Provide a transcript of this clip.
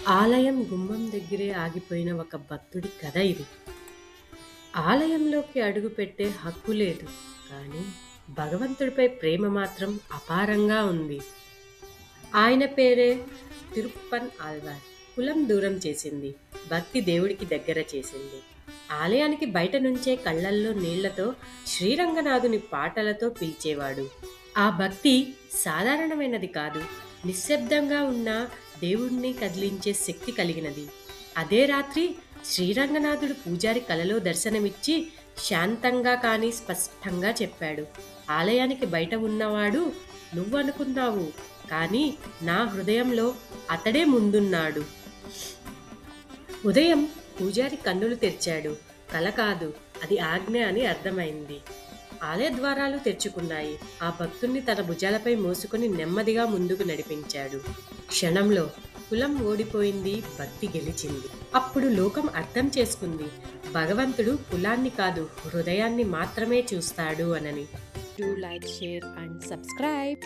ఆలయం గుమ్మం దగ్గరే ఆగిపోయిన ఒక భక్తుడి కథ ఇది. ఆలయంలోకి అడుగుపెట్టే హక్కు లేదు. కానీ భగవంతుడిపై ప్రేమ మాత్రం అపారంగా ఉంది. ఆయన పేరే తిరుప్పన్ ఆళ్వార్. కులం దూరం చేసింది. భక్తి దేవుడికి దగ్గర చేసింది. ఆలయానికి బయట నుంచే కళ్ళల్లో నీళ్లతో శ్రీరంగనాథుని పాటలతో పిలిచేవాడు. ఆ భక్తి సాధారణమైనది కాదు. నిశ్శబ్దంగా ఉన్న దేవుణ్ణి కదిలించే శక్తి కలిగినది. అదే రాత్రి శ్రీరంగనాథుడు పూజారి కలలో దర్శనమిచ్చి శాంతంగా కానీ స్పష్టంగా చెప్పాడు. ఆలయానికి బయట ఉన్నవాడు నువ్వనుకున్నావు, కానీ నా హృదయంలో అతడే ముందున్నాడు. ఉదయం పూజారి కన్నులు తెరిచాడు. కల కాదు, అది ఆజ్ఞ అని అర్థమైంది. ఆలయ ద్వారాలు తెరుచుకున్నాయి. ఆ భక్తుణ్ణి తన భుజాలపై మోసుకొని నెమ్మదిగా ముందుకు నడిపించాడు. క్షణంలో కులం ఓడిపోయింది, భక్తి గెలిచింది. అప్పుడు లోకం అర్థం చేసుకుంది, భగవంతుడు కులాన్ని కాదు, హృదయాన్ని మాత్రమే చూస్తాడు అనని. Do like, share and subscribe.